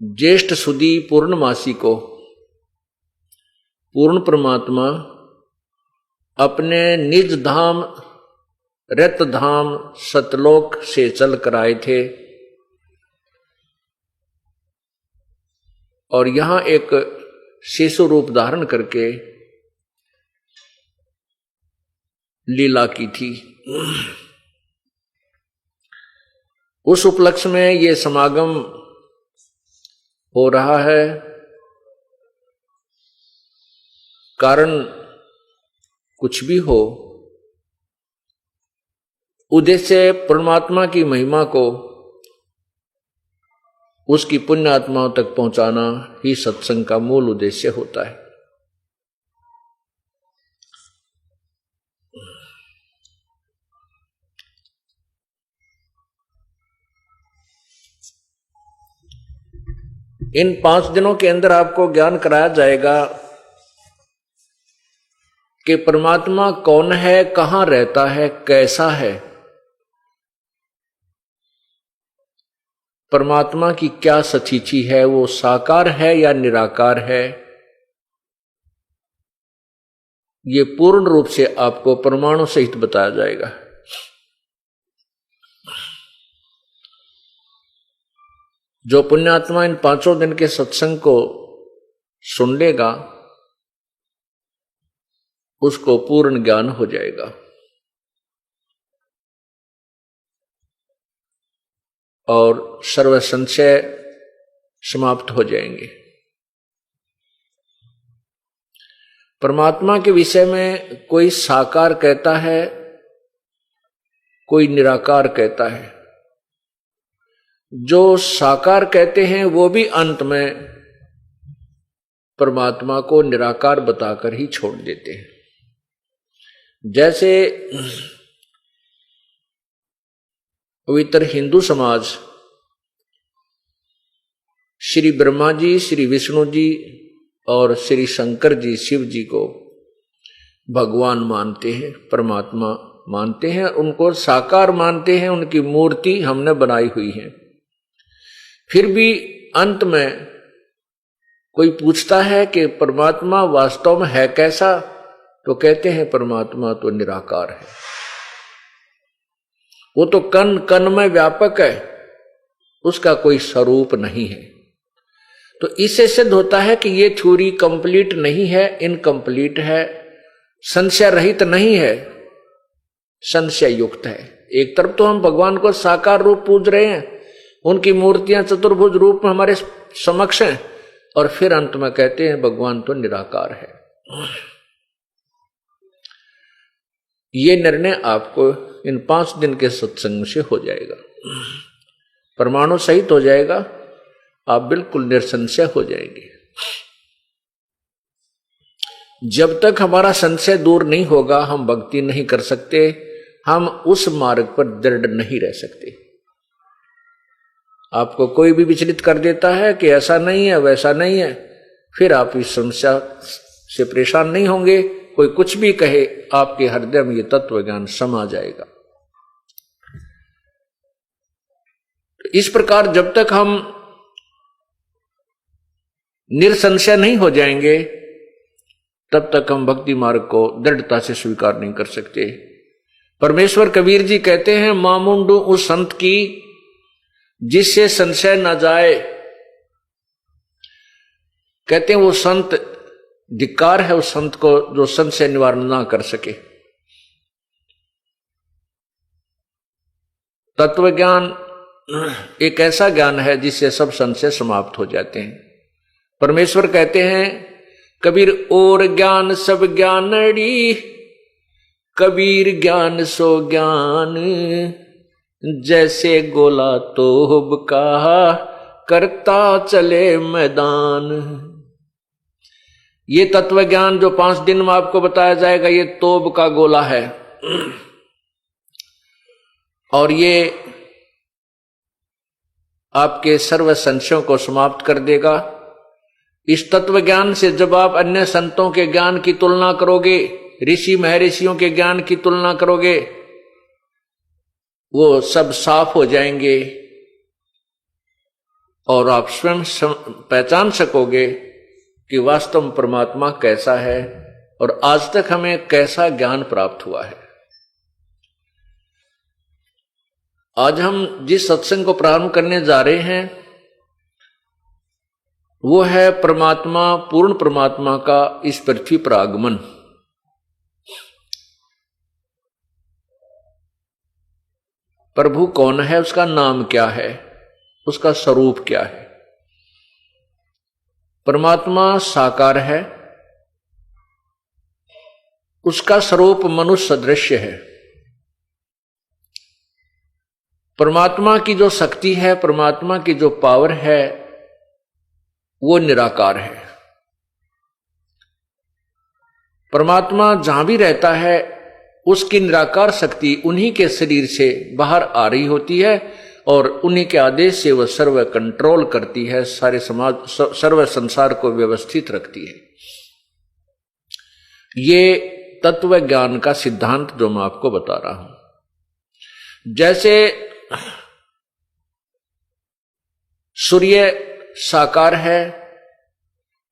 ज्येष्ठ सुदी पूर्णमासी को पूर्ण परमात्मा अपने निज धाम रत धाम सतलोक से चल कर आए थे और यहां एक शिशु रूप धारण करके लीला की थी। उस उपलक्ष्य में ये समागम हो रहा है। कारण कुछ भी हो, उद्देश्य परमात्मा की महिमा को उसकी पुण्य आत्माओं तक पहुंचाना ही सत्संग का मूल उद्देश्य होता है। इन 5 दिनों के अंदर आपको ज्ञान कराया जाएगा कि परमात्मा कौन है, कहां रहता है, कैसा है, परमात्मा की क्या सचीची है, वो साकार है या निराकार है। ये पूर्ण रूप से आपको प्रमाणों सहित बताया जाएगा। जो पुण्यात्मा इन 5 दिन के सत्संग को सुन लेगा उसको पूर्ण ज्ञान हो जाएगा और सर्व संशय समाप्त हो जाएंगे। परमात्मा के विषय में कोई साकार कहता है, कोई निराकार कहता है। जो साकार कहते हैं वो भी अंत में परमात्मा को निराकार बताकर ही छोड़ देते हैं। जैसे पवित्र हिंदू समाज श्री ब्रह्मा जी, श्री विष्णु जी और श्री शंकर जी, शिव जी को भगवान मानते हैं, परमात्मा मानते हैं, उनको साकार मानते हैं, उनकी मूर्ति हमने बनाई हुई है। फिर भी अंत में कोई पूछता है कि परमात्मा वास्तव में है कैसा, तो कहते हैं परमात्मा तो निराकार है, वो तो कण कण में व्यापक है, उसका कोई स्वरूप नहीं है। तो इससे सिद्ध होता है कि ये थ्योरी कंप्लीट नहीं है, इनकम्प्लीट है, संशय रहित नहीं है, संशय युक्त है। एक तरफ तो हम भगवान को साकार रूप पूज रहे हैं, उनकी मूर्तियां चतुर्भुज रूप में हमारे समक्ष हैं, और फिर अंत में कहते हैं भगवान तो निराकार है। ये निर्णय आपको इन 5 दिन के सत्संग से हो जाएगा, परमाणु सहित हो जाएगा, आप बिल्कुल निसंशय हो जाएंगे। जब तक हमारा संशय दूर नहीं होगा हम भक्ति नहीं कर सकते, हम उस मार्ग पर दृढ़ नहीं रह सकते। आपको कोई भी विचलित कर देता है कि ऐसा नहीं है, वैसा नहीं है, फिर आप इस समस्या से परेशान नहीं होंगे। कोई कुछ भी कहे, आपके हृदय में ये तत्व ज्ञान समा जाएगा। इस प्रकार जब तक हम निसंशय नहीं हो जाएंगे तब तक हम भक्ति मार्ग को दृढ़ता से स्वीकार नहीं कर सकते। परमेश्वर कबीर जी कहते हैं, मामुंडू उस संत की जिससे संशय न जाए। कहते हैं वो संत, धिक्कार है उस संत को जो संशय निवारण ना कर सके। तत्व ज्ञान एक ऐसा ज्ञान है जिससे सब संशय समाप्त हो जाते हैं। परमेश्वर कहते हैं, कबीर और ज्ञान सब ज्ञानड़ी, कबीर ज्ञान सो ज्ञान, जैसे गोला तोब का करता चले मैदान। ये तत्व ज्ञान जो 5 दिन में आपको बताया जाएगा, ये तोब का गोला है और ये आपके सर्व संशयों को समाप्त कर देगा। इस तत्व ज्ञान से जब आप अन्य संतों के ज्ञान की तुलना करोगे, ऋषि महर्षियों के ज्ञान की तुलना करोगे, वो सब साफ हो जाएंगे। और आप स्वयं पहचान सकोगे कि वास्तव में परमात्मा कैसा है और आज तक हमें कैसा ज्ञान प्राप्त हुआ है। आज हम जिस सत्संग को प्रारंभ करने जा रहे हैं वो है परमात्मा, पूर्ण परमात्मा का इस पृथ्वी पर आगमन। प्रभु कौन है, उसका नाम क्या है, उसका स्वरूप क्या है। परमात्मा साकार है, उसका स्वरूप मनुष्य सदृश्य है। परमात्मा की जो शक्ति है, परमात्मा की जो पावर है, वो निराकार है। परमात्मा जहां भी रहता है उसकी निराकार शक्ति उन्हीं के शरीर से बाहर आ रही होती है और उन्हीं के आदेश से वह सर्व कंट्रोल करती है, सारे समाज सर्व संसार को व्यवस्थित रखती है। ये तत्व ज्ञान का सिद्धांत जो मैं आपको बता रहा हूं। जैसे सूर्य साकार है,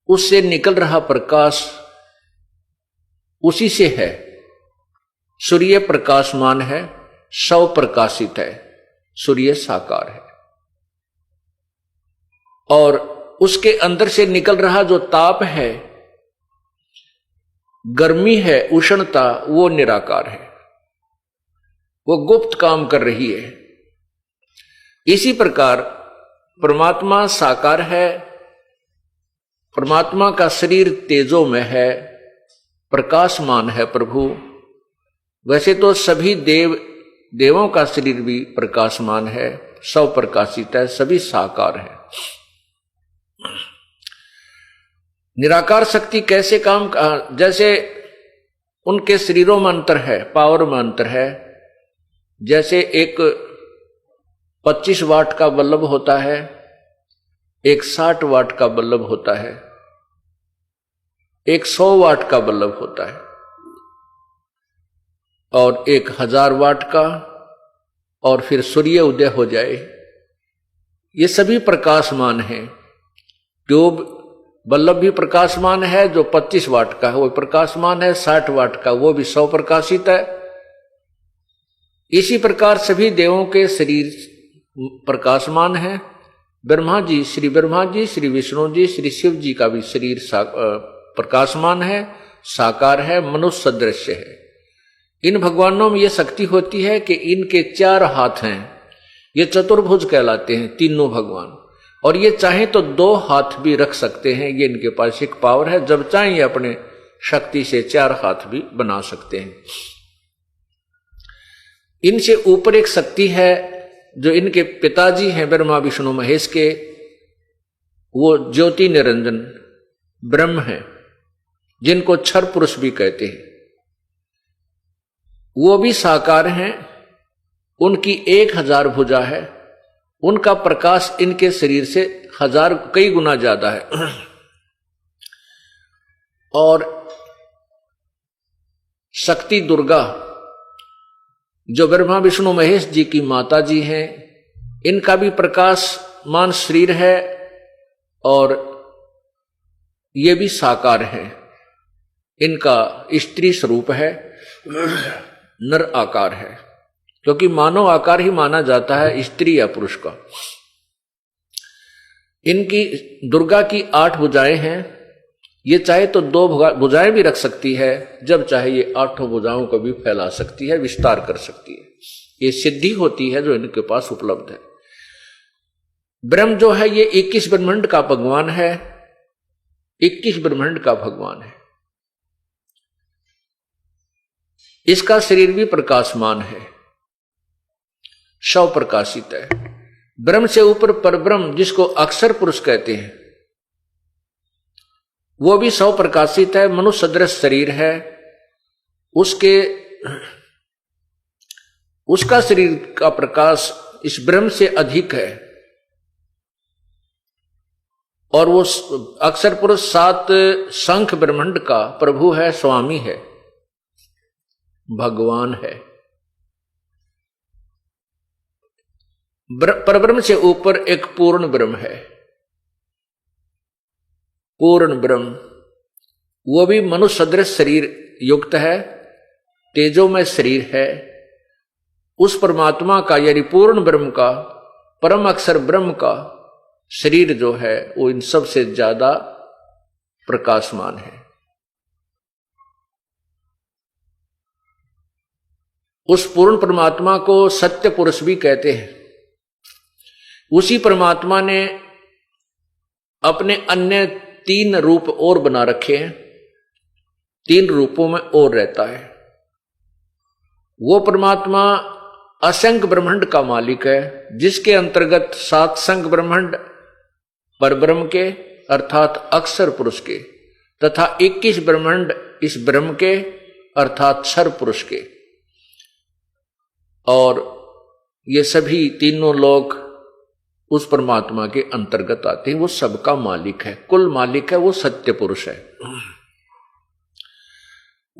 उससे निकल रहा प्रकाश उसी से है। सूर्य प्रकाशमान है, स्वप्रकाशित है, सूर्य साकार है। और उसके अंदर से निकल रहा जो ताप है, गर्मी है, उष्णता, वो निराकार है, वो गुप्त काम कर रही है। इसी प्रकार परमात्मा साकार है, परमात्मा का शरीर तेजोमय है, प्रकाशमान है प्रभु। वैसे तो सभी देवों का शरीर भी प्रकाशमान है, सब प्रकाशित है, सभी साकार है। निराकार शक्ति कैसे काम, जैसे उनके शरीरों में अंतर है, पावर में अंतर है। जैसे एक 25 वाट का बल्ब होता है, एक 60 वाट का बल्ब होता है, एक 100 वाट का बल्ब होता है और एक 1000 वाट का, और फिर सूर्य उदय हो जाए, ये सभी प्रकाशमान है। ट्यूब बल्ब भी प्रकाशमान है, जो 25 वाट का है वो प्रकाशमान है, 60 वाट का वो भी 100 प्रकाशित है। इसी प्रकार सभी देवों के शरीर प्रकाशमान है। ब्रह्मा जी, श्री ब्रह्मा जी, श्री विष्णु जी, श्री शिव जी का भी शरीर प्रकाशमान है, साकार है, मनुष्य सदृश्य है। इन भगवानों में यह शक्ति होती है कि इनके 4 हाथ हैं, ये चतुर्भुज कहलाते हैं तीनों भगवान। और ये चाहे तो 2 हाथ भी रख सकते हैं, ये इनके पास एक पावर है। जब चाहे ये अपने शक्ति से 4 हाथ भी बना सकते हैं। इनसे ऊपर एक शक्ति है जो इनके पिताजी हैं ब्रह्मा विष्णु महेश के, वो ज्योति निरंजन ब्रह्म है, जिनको क्षर पुरुष भी कहते हैं। वो भी साकार हैं, उनकी 1000 भुजा है, उनका प्रकाश इनके शरीर से कई गुना ज्यादा है। और शक्ति दुर्गा जो ब्रह्मा विष्णु महेश जी की माता जी हैं, इनका भी प्रकाशमान शरीर है और ये भी साकार है। इनका स्त्री स्वरूप है, नर आकार है, क्योंकि मानव आकार ही माना जाता है स्त्री या पुरुष का। इनकी दुर्गा की 8 भुजाएं हैं, ये चाहे तो 2 भुजाएं भी रख सकती है, जब चाहे ये 8 भुजाओं को भी फैला सकती है, विस्तार कर सकती है। ये सिद्धि होती है जो इनके पास उपलब्ध है। ब्रह्म जो है ये 21 ब्रह्मांड का भगवान है, 21 ब्रह्मांड का भगवान है। इसका शरीर भी प्रकाशमान है, शव प्रकाशित है। ब्रह्म से ऊपर परब्रह्म जिसको अक्षर पुरुष कहते हैं, वो भी शव प्रकाशित है, मनुष्य सदृश शरीर है। उसका शरीर का प्रकाश इस ब्रह्म से अधिक है। और वो अक्षर पुरुष 7 शंख ब्रह्मांड का प्रभु है, स्वामी है, भगवान है। परब्रह्म से ऊपर एक पूर्ण ब्रह्म है, पूर्ण ब्रह्म, वो भी मनुष्य सदृश शरीर युक्त है, तेजोमय शरीर है। उस परमात्मा का यानी पूर्ण ब्रह्म का, परम अक्षर ब्रह्म का शरीर जो है वो इन सब से ज्यादा प्रकाशमान है। उस पूर्ण परमात्मा को सत्य पुरुष भी कहते हैं। उसी परमात्मा ने अपने अन्य 3 रूप और बना रखे हैं, 3 रूपों में और रहता है। वो परमात्मा असंख्य ब्रह्मांड का मालिक है, जिसके अंतर्गत 7 संख्य ब्रह्मांड परब्रह्म के अर्थात अक्षर पुरुष के तथा 21 ब्रह्मांड इस ब्रह्म के अर्थात क्षर पुरुष के, और ये सभी तीनों लोग उस परमात्मा के अंतर्गत आते हैं। वो सबका मालिक है, कुल मालिक है, वो सत्य पुरुष है।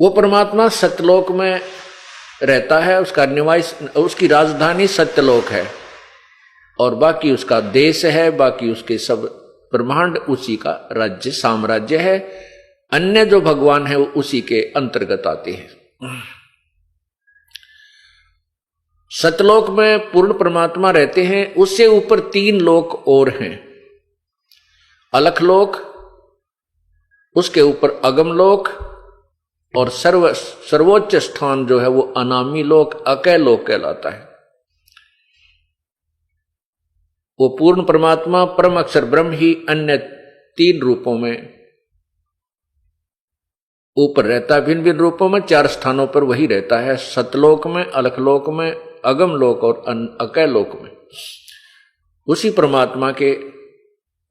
वो परमात्मा सत्यलोक में रहता है, उसका निवास, उसकी राजधानी सत्यलोक है, और बाकी उसका देश है, बाकी उसके सब ब्रह्मांड उसी का राज्य साम्राज्य है। अन्य जो भगवान है वो उसी के अंतर्गत आते हैं। सतलोक में पूर्ण परमात्मा रहते हैं, उससे ऊपर 3 लोक और हैं। अलखलोक, उसके ऊपर अगमलोक, और सर्वोच्च स्थान जो है वो अनामी लोक, अकय लोक कहलाता है। वो पूर्ण परमात्मा परम अक्षर ब्रह्म ही अन्य 3 रूपों में ऊपर रहता है, भिन्न भिन्न रूपों में 4 स्थानों पर वही रहता है, सतलोक में, अलखलोक में, अगम लोक और अकय लोक में। उसी परमात्मा के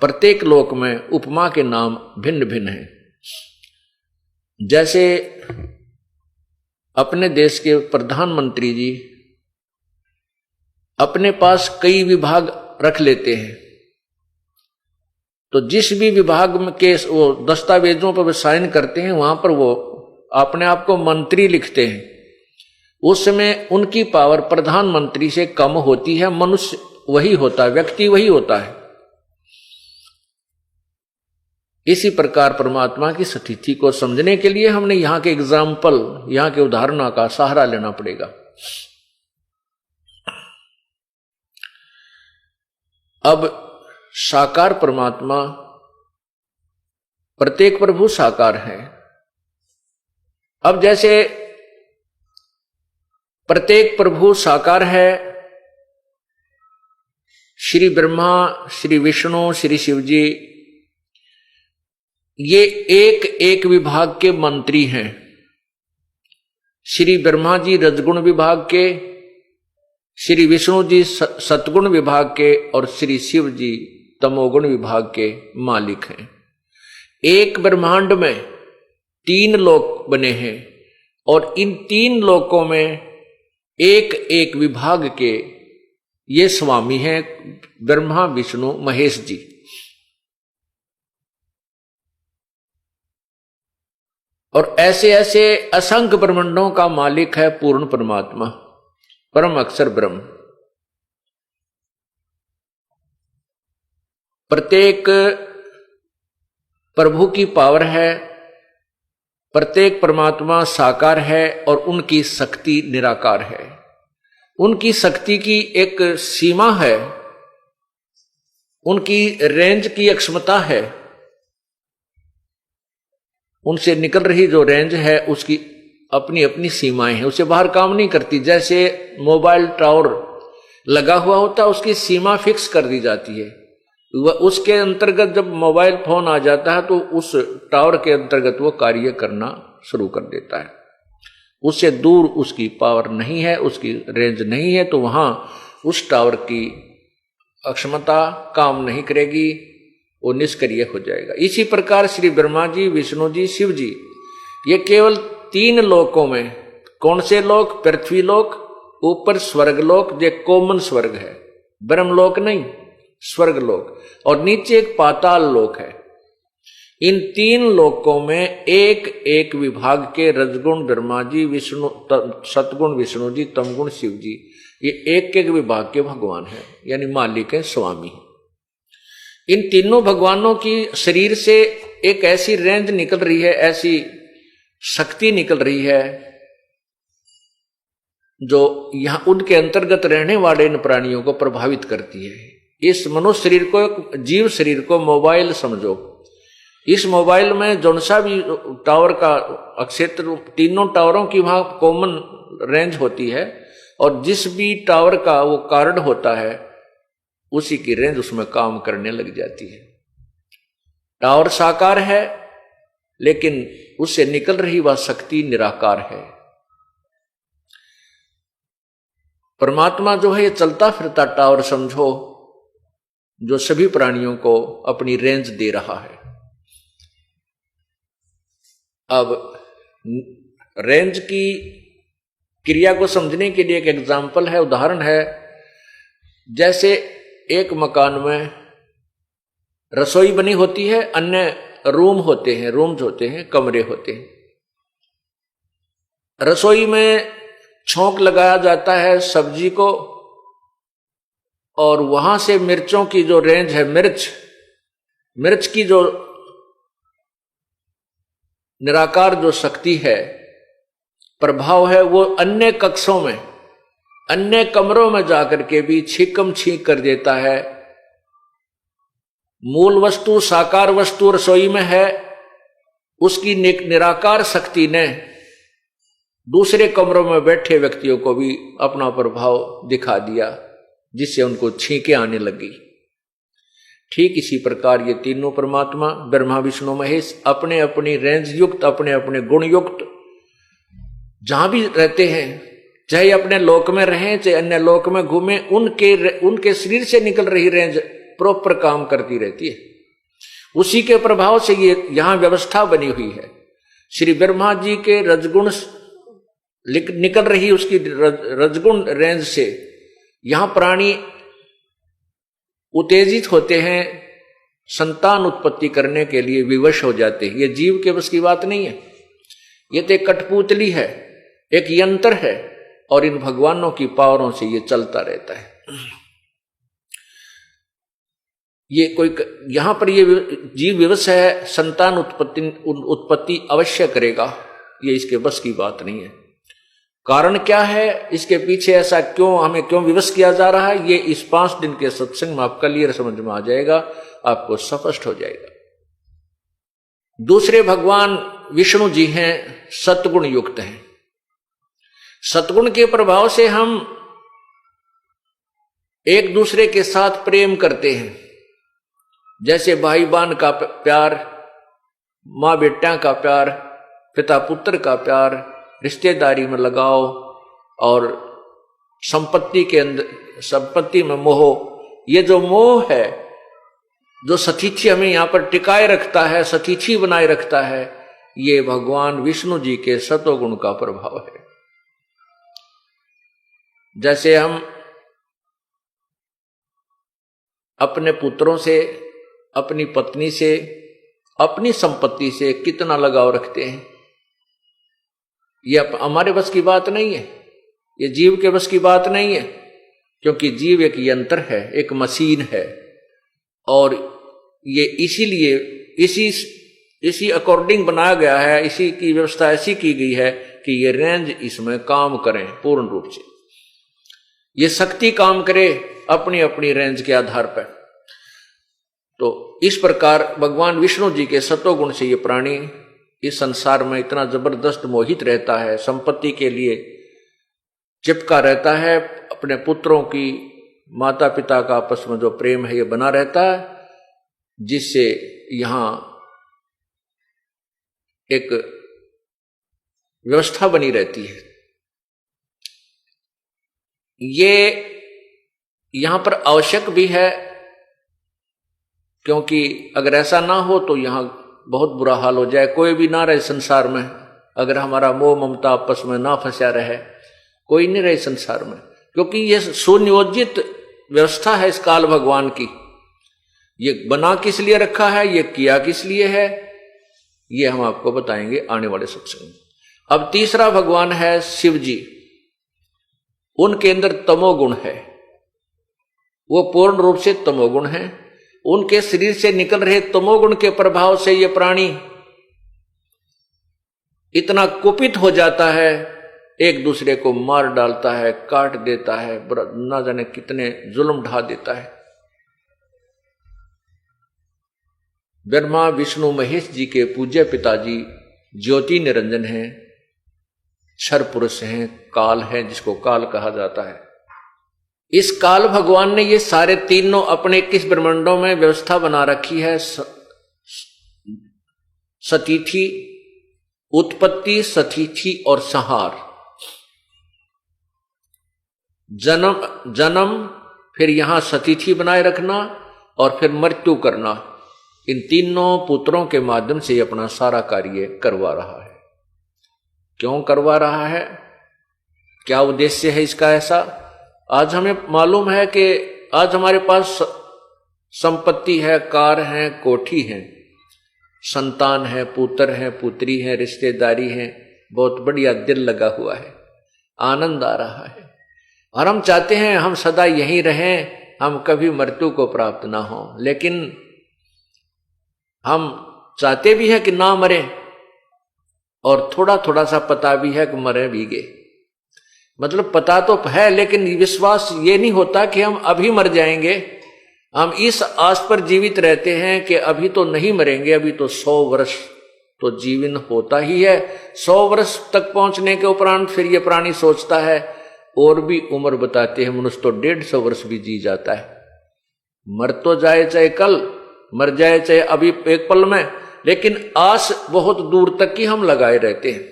प्रत्येक लोक में उपमा के नाम भिन्न भिन्न हैं। जैसे अपने देश के प्रधानमंत्री जी अपने पास कई विभाग रख लेते हैं, तो जिस भी विभाग में के वो दस्तावेजों पर साइन करते हैं वहां पर वो अपने आप को मंत्री लिखते हैं। उस समय उनकी पावर प्रधानमंत्री से कम होती है, मनुष्य वही होता है, व्यक्ति वही होता है। इसी प्रकार परमात्मा की स्थिति को समझने के लिए हमने यहां के एग्जाम्पल, यहां के उदाहरणों का सहारा लेना पड़ेगा। अब साकार परमात्मा, प्रत्येक प्रभु साकार है। अब जैसे प्रत्येक प्रभु साकार है, श्री ब्रह्मा, श्री विष्णु, श्री शिव जी, ये एक एक विभाग के मंत्री हैं। श्री ब्रह्मा जी रजगुण विभाग के, श्री विष्णु जी सतगुण विभाग के, और श्री शिव जी तमोगुण विभाग के मालिक हैं। एक ब्रह्मांड में 3 लोक बने हैं, और इन 3 लोकों में एक एक विभाग के ये स्वामी हैं, ब्रह्मा विष्णु महेश जी। और ऐसे ऐसे असंख्य ब्रह्मांडों का मालिक है पूर्ण परमात्मा, परम अक्षर ब्रह्म। प्रत्येक प्रभु की पावर है, प्रत्येक परमात्मा साकार है, और उनकी शक्ति निराकार है। उनकी शक्ति की एक सीमा है, उनकी रेंज की एक क्षमता है। उनसे निकल रही जो रेंज है उसकी अपनी अपनी सीमाएं हैं, उससे बाहर काम नहीं करती। जैसे मोबाइल टावर लगा हुआ होता है, उसकी सीमा फिक्स कर दी जाती है। वह उसके अंतर्गत जब मोबाइल फोन आ जाता है तो उस टावर के अंतर्गत वो कार्य करना शुरू कर देता है। उससे दूर उसकी पावर नहीं है, उसकी रेंज नहीं है, तो वहां उस टावर की अक्षमता काम नहीं करेगी, वो निष्क्रिय हो जाएगा। इसी प्रकार श्री ब्रह्मा जी, विष्णु जी, शिव जी, ये केवल 3 लोकों में, कौन से लोक? पृथ्वी लोक, ऊपर स्वर्ग लोक, जो कॉमन स्वर्ग है, ब्रह्मलोक नहीं, स्वर्ग लोक, और नीचे एक पाताल लोक है। इन 3 लोकों में एक एक विभाग के रजगुण ब्रह्मा जी, विष्णु सतगुण विष्णु जी, तमगुण शिव जी, ये एक एक विभाग के भगवान है, यानी मालिक है, स्वामी। इन तीनों भगवानों की शरीर से एक ऐसी रेंज निकल रही है, ऐसी शक्ति निकल रही है जो यहां उनके अंतर्गत रहने वाले इन प्राणियों को प्रभावित करती है। इस मनुष्य शरीर को, जीव शरीर को मोबाइल समझो। इस मोबाइल में जौन सा भी टावर का क्षेत्र, तीनों टावरों की वहां कॉमन रेंज होती है, और जिस भी टावर का वो कार्ड होता है उसी की रेंज उसमें काम करने लग जाती है। टावर साकार है लेकिन उससे निकल रही वह शक्ति निराकार है। परमात्मा जो है ये चलता फिरता टावर समझो, जो सभी प्राणियों को अपनी रेंज दे रहा है। अब रेंज की क्रिया को समझने के लिए एक एग्जाम्पल है, उदाहरण है। जैसे एक मकान में रसोई बनी होती है, अन्य रूम होते हैं, रूम्स होते हैं, कमरे होते हैं। रसोई में छोंक लगाया जाता है सब्जी को, और वहां से मिर्चों की जो रेंज है, मिर्च की जो निराकार जो शक्ति है, प्रभाव है, वो अन्य कक्षों में, अन्य कमरों में जाकर के भी छीकम छीक कर देता है। मूल वस्तु, साकार वस्तु रसोई में है, उसकी निराकार शक्ति ने दूसरे कमरों में बैठे व्यक्तियों को भी अपना प्रभाव दिखा दिया, जिससे उनको छींकें आने लगी। ठीक इसी प्रकार ये तीनों परमात्मा ब्रह्मा विष्णु महेश अपने अपनी रेंज युक्त, अपने अपने गुण युक्त जहां भी रहते हैं, चाहे अपने लोक में रहें चाहे अन्य लोक में घूमें, उनके शरीर से निकल रही रेंज प्रॉपर काम करती रहती है। उसी के प्रभाव से ये यहां व्यवस्था बनी हुई है। श्री ब्रह्मा जी के रजगुण निकल रही उसकी रजगुण रेंज से यहां प्राणी उत्तेजित होते हैं, संतान उत्पत्ति करने के लिए विवश हो जाते हैं। ये जीव के बस की बात नहीं है, ये तो एक कठपुतली है, एक यंत्र है, और इन भगवानों की पावरों से ये चलता रहता है। ये कोई यहां पर ये जीव विवश है, संतान उत्पत्ति अवश्य करेगा, ये इसके बस की बात नहीं है। कारण क्या है, इसके पीछे ऐसा क्यों, हमें क्यों विवश किया जा रहा है, ये इस 5 दिन के सत्संग में आपका क्लियर समझ में आ जाएगा, आपको स्पष्ट हो जाएगा। दूसरे भगवान विष्णु जी हैं, सतगुण युक्त हैं। सतगुण के प्रभाव से हम एक दूसरे के साथ प्रेम करते हैं, जैसे भाई बहन का प्यार, मां बेटा का प्यार, पिता पुत्र का प्यार, रिश्तेदारी में लगाव, और संपत्ति के अंदर, संपत्ति में मोह। ये जो मोह है, जो सतीथी हमें यहां पर टिकाए रखता है, सतीथी बनाए रखता है, ये भगवान विष्णु जी के सतोगुण का प्रभाव है। जैसे हम अपने पुत्रों से, अपनी पत्नी से, अपनी संपत्ति से कितना लगाव रखते हैं, ये हमारे बस की बात नहीं है, ये जीव के बस की बात नहीं है, क्योंकि जीव एक यंत्र है, एक मशीन है, और ये इसीलिए इसी अकॉर्डिंग बनाया गया है, इसी की व्यवस्था ऐसी की गई है कि ये रेंज इसमें काम करें पूर्ण रूप से, ये शक्ति काम करे अपनी अपनी रेंज के आधार पर। तो इस प्रकार भगवान विष्णु जी के सतोगुण से ये प्राणी इस संसार में इतना जबरदस्त मोहित रहता है, संपत्ति के लिए चिपका रहता है, अपने पुत्रों की, माता पिता का आपस में जो प्रेम है ये बना रहता है, जिससे यहां एक व्यवस्था बनी रहती है। ये यहां पर आवश्यक भी है, क्योंकि अगर ऐसा ना हो तो यहां बहुत बुरा हाल हो जाए, कोई भी ना रहे संसार में। अगर हमारा मोह ममता आपस में ना फंसा रहे, कोई नहीं रहे संसार में, क्योंकि यह सुनियोजित व्यवस्था है इस काल भगवान की। ये बना किस लिए रखा है, ये किया किस लिए है, ये हम आपको बताएंगे आने वाले सत्संग में। अब तीसरा भगवान है शिव जी। उनके अंदर तमोगुण है, वो पूर्ण रूप से तमोगुण है। उनके शरीर से निकल रहे तमोगुण के प्रभाव से ये प्राणी इतना कुपित हो जाता है, एक दूसरे को मार डालता है, काट देता है, ना जाने कितने जुल्म ढा देता है। ब्रह्मा विष्णु महेश जी के पूज्य पिताजी ज्योति निरंजन हैं, क्षर पुरुष हैं, काल है जिसको काल कहा जाता है। इस काल भगवान ने ये सारे तीनों अपने किस ब्रह्मांडों में व्यवस्था बना रखी है? सतीथि, उत्पत्ति, सतीथि और संहार। जन्म, फिर यहां सतीथि बनाए रखना और फिर मृत्यु करना। इन तीनों पुत्रों के माध्यम से अपना सारा कार्य करवा रहा है। क्यों करवा रहा है? क्या उद्देश्य है इसका? ऐसा आज हमें मालूम है कि आज हमारे पास संपत्ति है, कार है, कोठी है, संतान है, पुत्र है, पुत्री है, रिश्तेदारी है, बहुत बढ़िया दिल लगा हुआ है, आनंद आ रहा है और हम चाहते हैं हम सदा यहीं रहें, हम कभी मृत्यु को प्राप्त ना हो। लेकिन हम चाहते भी हैं कि ना मरे और थोड़ा थोड़ा सा पता भी है कि मरे भी गए। मतलब पता तो है लेकिन विश्वास ये नहीं होता कि हम अभी मर जाएंगे। हम इस आस पर जीवित रहते हैं कि अभी तो नहीं मरेंगे, अभी तो 100 वर्ष तो जीवन होता ही है। 100 वर्ष तक पहुंचने के उपरांत फिर ये प्राणी सोचता है और भी उम्र बताते हैं मनुष्य तो 150 वर्ष भी जी जाता है। मर तो जाए चाहे कल, मर जाए चाहे अभी एक पल में, लेकिन आस बहुत दूर तक की हम लगाए रहते हैं।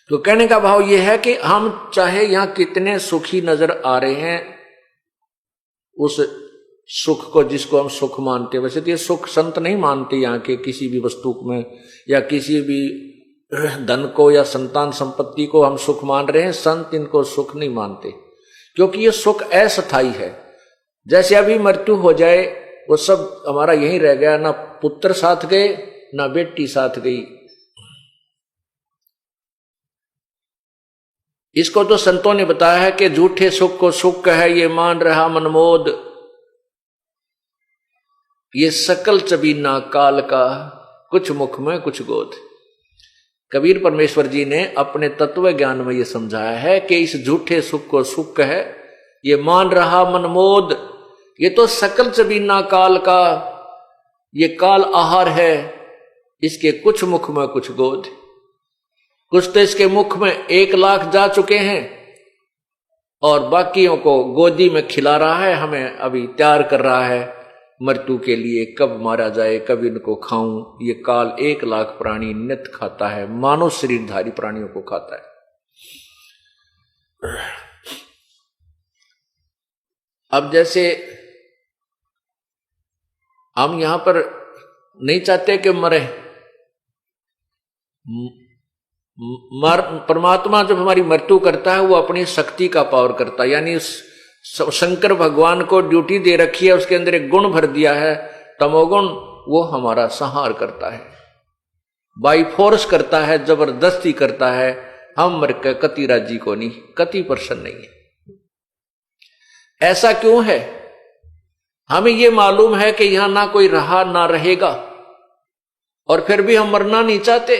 तो कहने का भाव यह है कि हम चाहे यहां कितने सुखी नजर आ रहे हैं, उस सुख को जिसको हम सुख मानते हैं, वैसे तो ये सुख संत नहीं मानते यहाँ के किसी भी वस्तु में या किसी भी धन को या संतान संपत्ति को हम सुख मान रहे हैं। संत इनको सुख नहीं मानते क्योंकि ये सुख अस्थायी है। जैसे अभी मृत्यु हो जाए वो सब हमारा यहीं रह गया, ना पुत्र साथ गए ना बेटी साथ गई। इसको तो संतों ने बताया है कि झूठे सुख को सुख है ये मान रहा मनमोद, ये सकल चबीना काल का, कुछ मुख में कुछ गोद। कबीर परमेश्वर जी ने अपने तत्व ज्ञान में ये समझाया है कि इस झूठे सुख को सुख है ये मान रहा मनमोद, ये तो सकल चबीना काल का, ये काल आहार है, इसके कुछ मुख में कुछ गोद। कुछ तो इसके मुख में 1 लाख जा चुके हैं और बाकियों को गोदी में खिला रहा है, हमें अभी तैयार कर रहा है मृत्यु के लिए, कब मारा जाए, कब इनको खाऊं। ये काल 1 लाख प्राणी नित्य खाता है, मानव शरीरधारी प्राणियों को खाता है। अब जैसे हम यहां पर नहीं चाहते कि मरे, परमात्मा जब हमारी मृत्यु करता है वो अपनी शक्ति का पावर करता है। यानी शंकर भगवान को ड्यूटी दे रखी है, उसके अंदर एक गुण भर दिया है तमोगुण, वो हमारा संहार करता है, बाई फोर्स करता है, जबरदस्ती करता है। हम मर के कति राजी को नहीं, कति प्रसन्न नहीं है। ऐसा क्यों है? हमें यह मालूम है कि यहां ना कोई रहा ना रहेगा और फिर भी हम मरना नहीं चाहते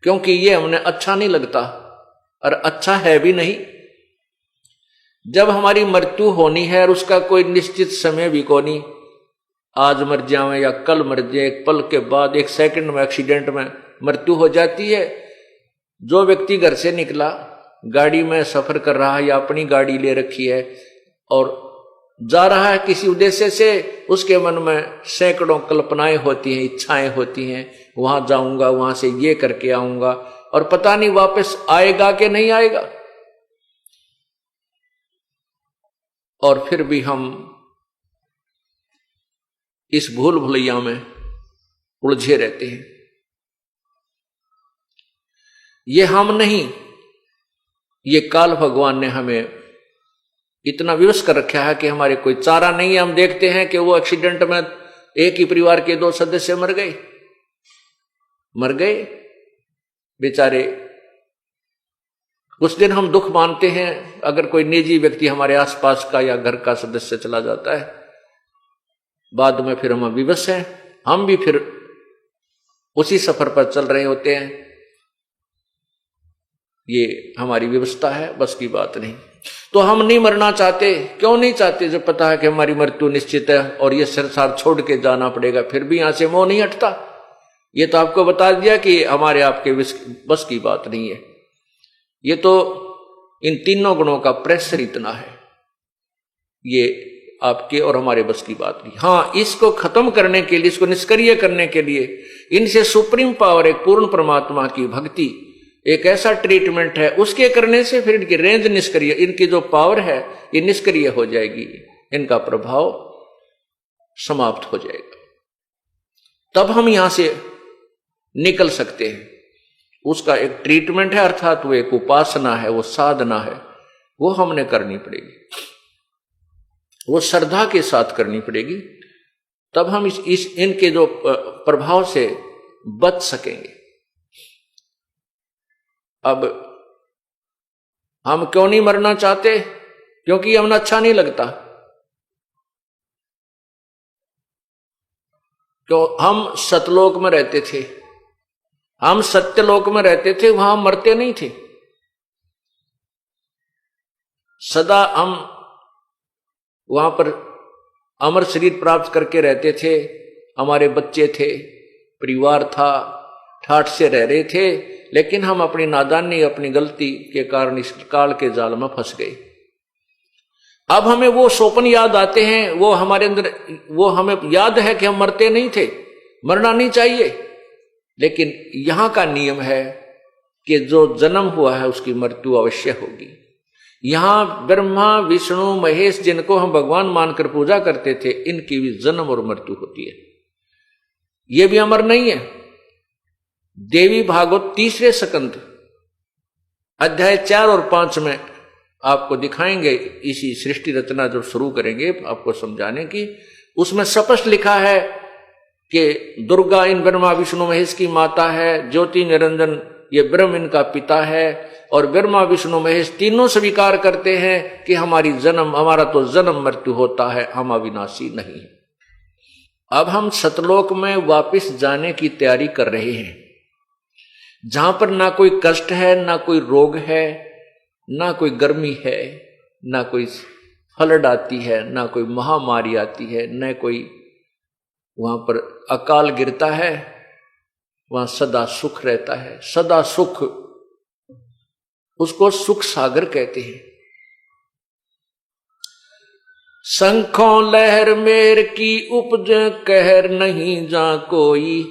क्योंकि ये हमने अच्छा नहीं लगता और अच्छा है भी नहीं। जब हमारी मृत्यु होनी है और उसका कोई निश्चित समय भी को नहीं, आज मर जाए या कल मर जाए, एक पल के बाद, 1 सेकंड में एक्सीडेंट में मृत्यु हो जाती है। जो व्यक्ति घर से निकला, गाड़ी में सफर कर रहा है या अपनी गाड़ी ले रखी है और जा रहा है किसी उद्देश्य से, उसके मन में सैकड़ों कल्पनाएं होती हैं, इच्छाएं होती हैं, वहां जाऊंगा, वहां से ये करके आऊंगा, और पता नहीं वापस आएगा कि नहीं आएगा। और फिर भी हम इस भूल भुलैया में उलझे रहते हैं। ये हम नहीं, ये काल भगवान ने हमें इतना विवश कर रखा है कि हमारे कोई चारा नहीं है। हम देखते हैं कि वो एक्सीडेंट में एक ही परिवार के 2 सदस्य मर गए बेचारे। उस दिन हम दुख मानते हैं अगर कोई निजी व्यक्ति हमारे आसपास का या घर का सदस्य चला जाता है, बाद में फिर हम विवश हैं, हम भी फिर उसी सफर पर चल रहे होते हैं। ये हमारी व्यवस्था है, बस की बात नहीं। तो हम नहीं मरना चाहते। क्यों नहीं चाहते? जब पता है कि हमारी मृत्यु निश्चित है और ये संसार छोड़ के जाना पड़ेगा, फिर भी यहां से मोह नहीं हटता। ये तो आपको बता दिया कि हमारे आपके बस की बात नहीं है। ये तो इन तीनों गुणों का प्रेशर इतना है, ये आपके और हमारे बस की बात नहीं। हाँ, इसको खत्म करने के लिए, इसको निष्क्रिय करने के लिए इनसे सुप्रीम पावर, एक पूर्ण परमात्मा की भक्ति, एक ऐसा ट्रीटमेंट है, उसके करने से फिर इनकी रेंज निष्क्रिय, इनकी जो पावर है ये निष्क्रिय हो जाएगी, इनका प्रभाव समाप्त हो जाएगा। तब हम यहां से निकल सकते हैं। उसका एक ट्रीटमेंट है, अर्थात वो एक उपासना है, वो साधना है, वो हमने करनी पड़ेगी, वो श्रद्धा के साथ करनी पड़ेगी। तब हम इस इनके जो प्रभाव से बच सकेंगे। अब हम क्यों नहीं मरना चाहते? क्योंकि हमें अच्छा नहीं लगता। तो हम सतलोक में रहते थे, हम सत्यलोक में रहते थे, वहां मरते नहीं थे। सदा हम वहां पर अमर शरीर प्राप्त करके रहते थे। हमारे बच्चे थे, परिवार था, ठाठ से रह रहे थे, लेकिन हम अपनी नादानी, अपनी गलती के कारण इस काल के जाल में फंस गए। अब हमें वो स्वप्न याद आते हैं, वो हमारे अंदर, वो हमें याद है कि हम मरते नहीं थे, मरना नहीं चाहिए। लेकिन यहां का नियम है कि जो जन्म हुआ है उसकी मृत्यु अवश्य होगी। यहां ब्रह्मा, विष्णु, महेश, जिनको हम भगवान मानकर पूजा करते थे, इनकी भी जन्म और मृत्यु होती है। ये भी अमर नहीं है। देवी भागवत 3 स्कंद अध्याय 4 और 5 में आपको दिखाएंगे, इसी सृष्टि रचना जब शुरू करेंगे आपको समझाने की, उसमें स्पष्ट लिखा है कि दुर्गा इन ब्रह्मा विष्णु महेश की माता है, ज्योति निरंजन ये ब्रह्म इनका पिता है, और ब्रह्मा विष्णु महेश तीनों स्वीकार करते हैं कि हमारा तो जन्म मृत्यु होता है, हम अविनाशी नहीं। अब हम सतलोक में वापस जाने की तैयारी कर रहे हैं, जहां पर ना कोई कष्ट है, ना कोई रोग है, ना कोई गर्मी है, ना कोई फ्लड आती है, ना कोई महामारी आती है, न कोई वहां पर अकाल गिरता है। वहां सदा सुख रहता है, सदा सुख, उसको सुख सागर कहते हैं। शंखों लहर मेर की उपज कहर नहीं जा कोई,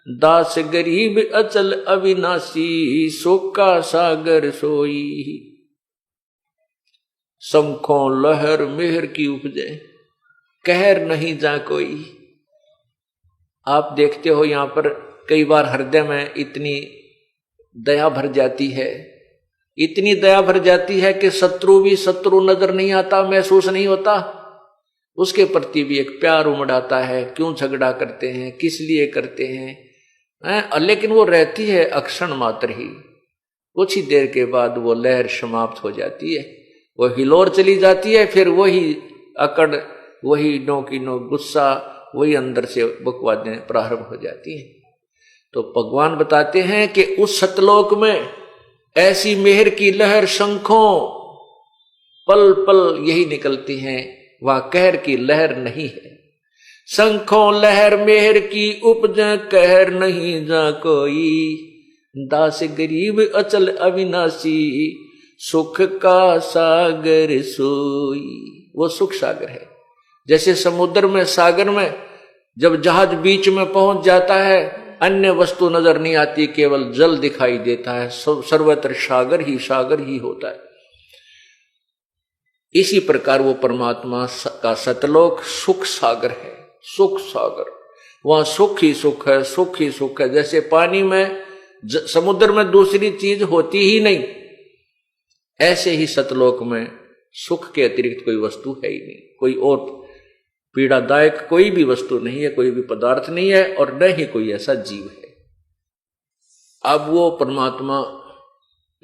दास गरीब अचल अविनाशी सुख का सागर सोई। शंखों लहर मेहर की उपजे कहर नहीं जा कोई। आप देखते हो यहां पर कई बार हृदय में इतनी दया भर जाती है, इतनी दया भर जाती है कि शत्रु भी शत्रु नजर नहीं आता, महसूस नहीं होता, उसके प्रति भी एक प्यार उमड़ आता है। क्यों झगड़ा करते हैं, किस लिए करते हैं, लेकिन वो रहती है अक्षण मात्र ही, कुछ ही देर के बाद वो लहर समाप्त हो जाती है, वो हिलोर चली जाती है, फिर वही अकड़, वही नो की नो गुस्सा, वही अंदर से बकवादें प्रारंभ हो जाती हैं। तो भगवान बताते हैं कि उस सतलोक में ऐसी मेहर की लहर शंखों पल पल यही निकलती हैं, वहां कहर की लहर नहीं है। शंखों लहर मेहर की उपज कहर नहीं जा कोई, दास गरीब अचल अविनाशी सुख का सागर सोई। वो सुख सागर है। जैसे समुद्र में, सागर में जब जहाज बीच में पहुंच जाता है, अन्य वस्तु नजर नहीं आती, केवल जल दिखाई देता है, सर्वत्र सागर ही होता है। इसी प्रकार वो परमात्मा का सतलोक सुख सागर है, सुख सागर। वहां सुख ही सुख है, सुख ही सुख है। जैसे पानी में, समुद्र में दूसरी चीज होती ही नहीं, ऐसे ही सतलोक में सुख के अतिरिक्त कोई वस्तु है ही नहीं, कोई और पीड़ादायक कोई भी वस्तु नहीं है, कोई भी पदार्थ नहीं है, और न ही कोई ऐसा जीव है। अब वो परमात्मा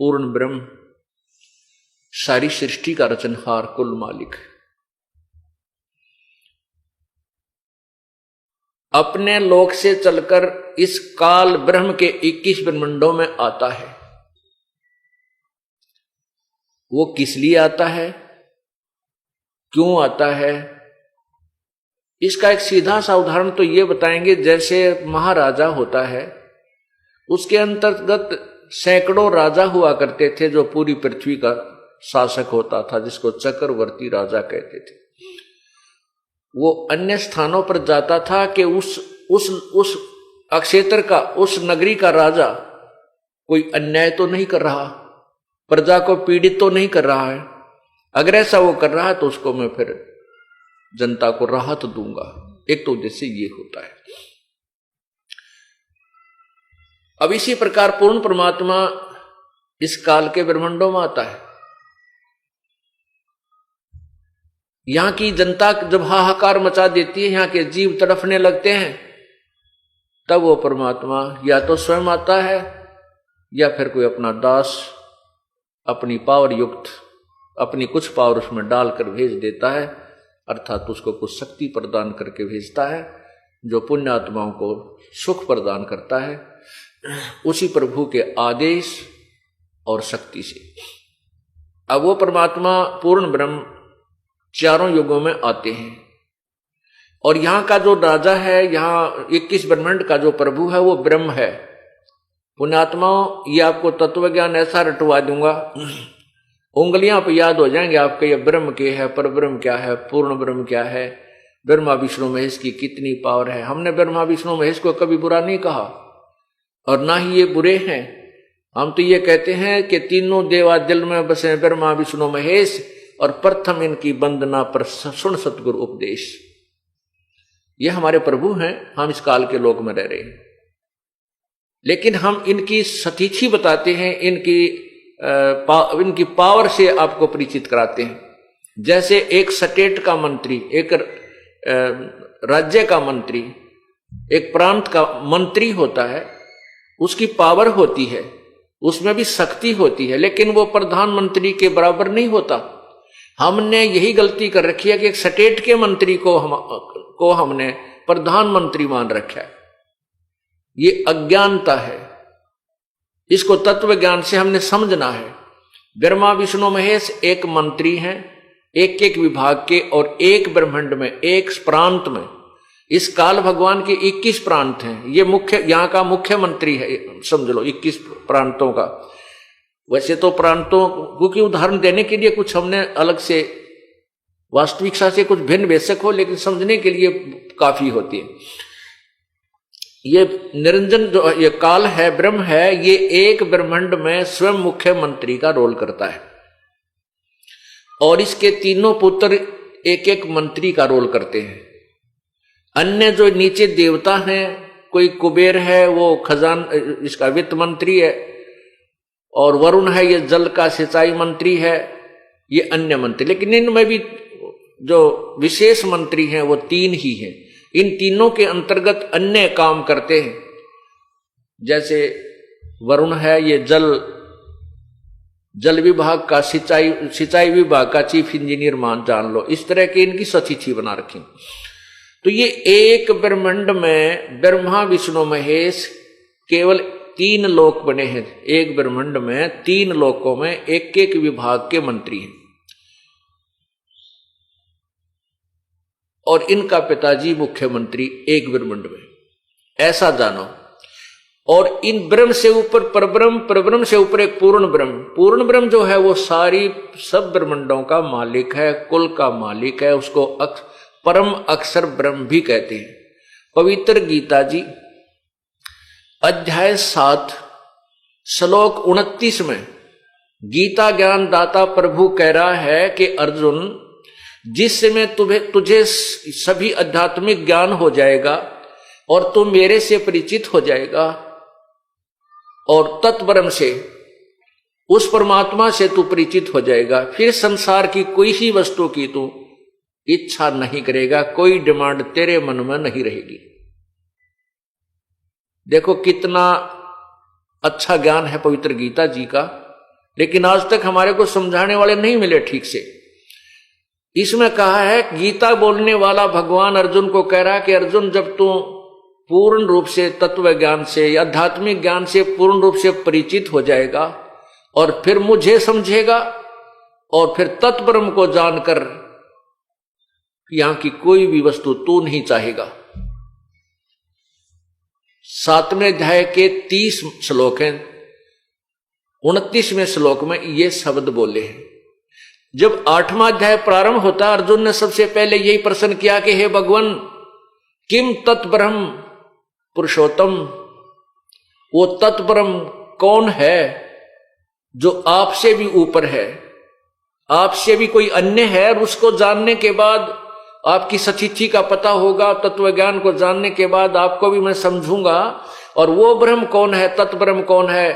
पूर्ण ब्रह्म सारी सृष्टि का रचनहार कुल मालिक है। अपने लोक से चलकर इस काल ब्रह्म के 21 ब्रह्मंडों में आता है। वो किस लिए आता है, क्यों आता है, इसका एक सीधा सा उदाहरण तो ये बताएंगे। जैसे महाराजा होता है, उसके अंतर्गत सैकड़ों राजा हुआ करते थे जो पूरी पृथ्वी का शासक होता था, जिसको चक्रवर्ती राजा कहते थे। वो अन्य स्थानों पर जाता था कि उस अक्षेत्र का, उस नगरी का राजा कोई अन्याय तो नहीं कर रहा, प्रजा को पीड़ित तो नहीं कर रहा है। अगर ऐसा वो कर रहा है तो उसको मैं फिर जनता को राहत दूंगा। एक तो उद्देश्य ये होता है। अब इसी प्रकार पूर्ण परमात्मा इस काल के ब्रह्मांडों में आता है। यहां की जनता जब हाहाकार मचा देती है, यहां के जीव तड़फने लगते हैं, तब वो परमात्मा या तो स्वयं आता है या फिर कोई अपना दास अपनी पावर युक्त अपनी कुछ पावर उसमें डालकर भेज देता है, अर्थात उसको कुछ शक्ति प्रदान करके भेजता है जो पुण्य आत्माओं को सुख प्रदान करता है, उसी प्रभु के आदेश और शक्ति से। अब वो परमात्मा पूर्ण ब्रह्म चारों युगों में आते हैं। और यहां का जो राजा है, यहां 21 ब्रह्मांड का जो प्रभु है, वो ब्रह्म है। पुण्यात्माओं, ये आपको तत्व ज्ञान ऐसा रटवा दूंगा, उंगलियां पे याद हो जाएंगे आपके। ये ब्रह्म के है, पर ब्रह्म क्या है, पूर्ण ब्रह्म क्या है, ब्रह्मा विष्णु महेश की कितनी पावर है। हमने ब्रह्मा विष्णु महेश को कभी बुरा नहीं कहा और ना ही ये बुरे हैं। हम तो ये कहते हैं कि तीनों देवा दिल में बसे ब्रह्मा विष्णु महेश, और प्रथम इनकी वंदना पर सुन सतगुरु उपदेश। ये हमारे प्रभु हैं, हम इस काल के लोक में रह रहे हैं, लेकिन हम इनकी सतीथि बताते हैं, इनकी पावर से आपको परिचित कराते हैं। जैसे एक स्टेट का मंत्री, एक राज्य का मंत्री, एक प्रांत का मंत्री होता है, उसकी पावर होती है, उसमें भी शक्ति होती है, लेकिन वो प्रधानमंत्री के बराबर नहीं होता। हमने यही गलती कर रखी है कि एक स्टेट के मंत्री को हमने प्रधानमंत्री मान रखा है। ये अज्ञानता है, इसको तत्व ज्ञान से हमने समझना है। ब्रह्मा विष्णु महेश एक मंत्री हैं, एक एक विभाग के, और एक ब्रह्मांड में, एक प्रांत में। इस काल भगवान के 21 प्रांत हैं। ये मुख्य, यहाँ का मुख्यमंत्री है, समझ लो 21 प्रांतों का। वैसे तो प्रांतों क्योंकि उदाहरण देने के लिए कुछ हमने अलग से वास्तविकता से कुछ भिन्न बेशक हो, लेकिन समझने के लिए काफी होती है। ये निरंजन जो ये काल है, ब्रह्म है, ये एक ब्रह्मांड में स्वयं मुख्यमंत्री का रोल करता है, और इसके तीनों पुत्र एक एक मंत्री का रोल करते हैं। अन्य जो नीचे देवता हैं, कोई कुबेर है, वो खजान इसका वित्त मंत्री है, और वरुण है, ये जल का सिंचाई मंत्री है, ये अन्य मंत्री। लेकिन इनमें भी जो विशेष मंत्री हैं वो 3 ही हैं। इन तीनों के अंतर्गत अन्य काम करते हैं। जैसे वरुण है, ये जल विभाग का, सिंचाई विभाग का चीफ इंजीनियर जान लो। इस तरह की इनकी सचिथि बना रखी। तो ये एक ब्रह्मांड में ब्रह्मा विष्णु महेश केवल 3 लोक बने हैं। एक ब्रह्मांड में 3 लोकों में एक एक विभाग के मंत्री हैं, और इनका पिताजी मुख्यमंत्री एक ब्रह्मांड में, ऐसा जानो। और इन ब्रह्म से ऊपर परब्रह्म, परब्रह्म से ऊपर एक पूर्ण ब्रह्म। पूर्ण ब्रह्म जो है वो सारी सब ब्रह्मांडों का मालिक है, कुल का मालिक है। उसको परम अक्षर ब्रह्म भी कहते हैं। पवित्र गीता जी अध्याय 7 श्लोक 29 में गीता ज्ञान दाता प्रभु कह रहा है कि अर्जुन, जिस समय तुझे सभी आध्यात्मिक ज्ञान हो जाएगा और तुम मेरे से परिचित हो जाएगा, और तत्ब्रह्म से, उस परमात्मा से तू परिचित हो जाएगा, फिर संसार की कोई ही वस्तु की तू इच्छा नहीं करेगा, कोई डिमांड तेरे मन में नहीं रहेगी। देखो कितना अच्छा ज्ञान है पवित्र गीता जी का। लेकिन आज तक हमारे को समझाने वाले नहीं मिले ठीक से। इसमें कहा है, गीता बोलने वाला भगवान अर्जुन को कह रहा है कि अर्जुन, जब तू पूर्ण रूप से तत्व ज्ञान से या आध्यात्मिक ज्ञान से पूर्ण रूप से परिचित हो जाएगा और फिर मुझे समझेगा और फिर तत्ब्रह्म को जानकर यहां की कोई भी वस्तु तू नहीं चाहेगा। 7वें अध्याय के 30 श्लोक हैं। 29वें श्लोक में ये शब्द बोले हैं। जब 8वां अध्याय प्रारंभ होता, अर्जुन ने सबसे पहले यही प्रश्न किया कि हे भगवान, किम तत्ब्रह्म पुरुषोत्तम, वो तत्ब्रह्म कौन है जो आपसे भी ऊपर है, आपसे भी कोई अन्य है, और उसको जानने के बाद आपकी सचिथि का पता होगा, तत्व ज्ञान को जानने के बाद आपको भी मैं समझूंगा, और वो ब्रह्म कौन है, तत्ब्रह्म कौन है,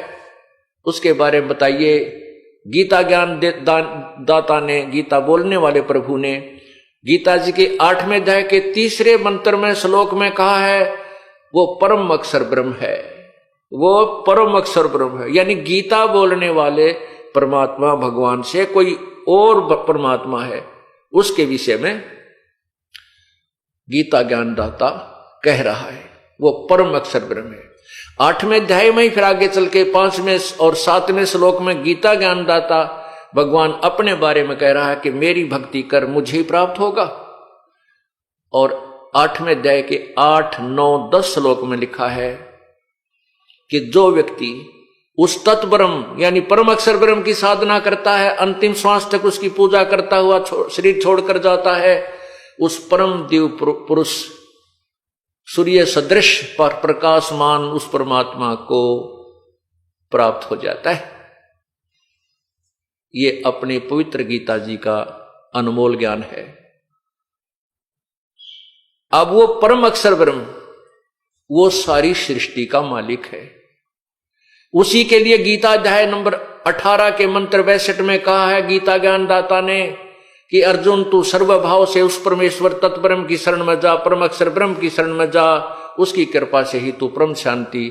उसके बारे में बताइए। गीता ज्ञान दाता ने, गीता बोलने वाले प्रभु ने गीता जी के 8वें अध्याय के 3 मंत्र में श्लोक में कहा है, वो परम अक्षर ब्रह्म है, वो परम अक्षर ब्रह्म है। यानी गीता बोलने वाले परमात्मा भगवान से कोई और परमात्मा है, उसके विषय में गीता ज्ञान दाता कह रहा है, वो परम अक्षर ब्रह्म है। 8वें अध्याय में ही फिर आगे चल के 5वें और 7वें श्लोक में गीता ज्ञान दाता भगवान अपने बारे में कह रहा है कि मेरी भक्ति कर, मुझे ही प्राप्त होगा। और 8वें अध्याय के 8, 9, 10 श्लोक में लिखा है कि जो व्यक्ति उस तत्ब्रह्म यानी परम अक्षर ब्रह्म की साधना करता है, अंतिम श्वास तक उसकी पूजा करता हुआ शरीर छोड़कर जाता है, उस परम दिव्य पुरुष सूर्य सदृश पर प्रकाशमान उस परमात्मा को प्राप्त हो जाता है। ये अपने पवित्र गीता जी का अनमोल ज्ञान है। अब वो परम अक्षर ब्रह्म, वो सारी सृष्टि का मालिक है। उसी के लिए गीता अध्याय नंबर 18 के मंत्र 62 में कहा है गीता ज्ञान दाता ने कि अर्जुन, तू सर्वभाव से उस परमेश्वर तत्ब्रह्म की शरण में जा, परम अक्षर ब्रह्म की शरण में जा, उसकी कृपा से ही तू परम शांति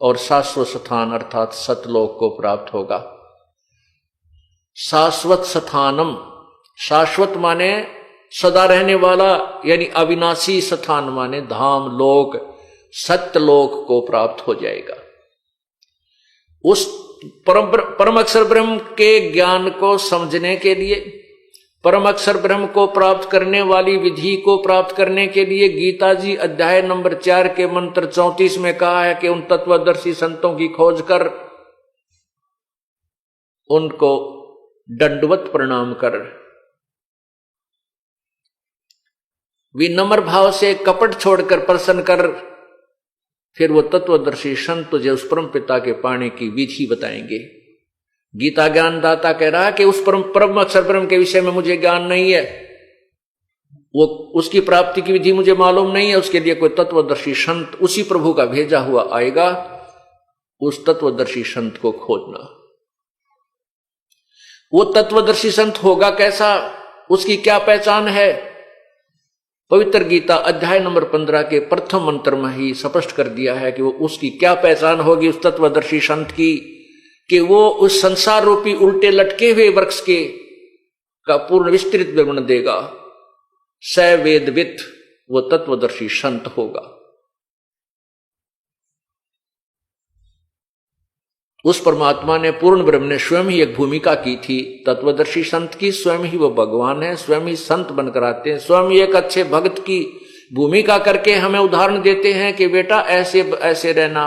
और शाश्वत स्थान अर्थात सतलोक को प्राप्त होगा। शाश्वत स्थानम, शाश्वत माने सदा रहने वाला, यानी अविनाशी स्थान माने धाम, लोक, सत्यलोक को प्राप्त हो जाएगा। उस परम अक्षर ब्रह्म के ज्ञान को समझने के लिए, परम अक्षर ब्रह्म को प्राप्त करने वाली विधि को प्राप्त करने के लिए गीता जी अध्याय नंबर 4 के मंत्र 34 में कहा है कि उन तत्वदर्शी संतों की खोज कर उनको दंडवत प्रणाम कर, विनम्र भाव से कपट छोड़कर प्रसन्न कर, फिर वो तत्वदर्शी संत तुझे उस परम पिता के पाने की विधि बताएंगे। गीता ज्ञान दाता कह रहा है कि उस परम अक्षर ब्रह्म के विषय में मुझे ज्ञान नहीं है, वो उसकी प्राप्ति की विधि मुझे मालूम नहीं है, उसके लिए कोई तत्वदर्शी संत उसी प्रभु का भेजा हुआ आएगा, उस तत्वदर्शी संत को खोजना। वो तत्वदर्शी संत होगा कैसा, उसकी क्या पहचान है? पवित्र गीता अध्याय नंबर 15 के प्रथम मंत्र में ही स्पष्ट कर दिया है कि वो उसकी क्या पहचान होगी उस तत्वदर्शी संत की, कि वो उस संसार रूपी उल्टे लटके हुए वृक्ष के का पूर्ण विस्तृत विवरण देगा। स वेदवित, वो तत्वदर्शी संत होगा। उस परमात्मा ने, पूर्ण ब्रह्म ने स्वयं ही एक भूमिका की थी तत्वदर्शी संत की, स्वयं ही वो भगवान है, स्वयं ही संत बनकर आते हैं, स्वयं ही एक अच्छे भक्त की भूमिका करके हमें उदाहरण देते हैं कि बेटा ऐसे ऐसे रहना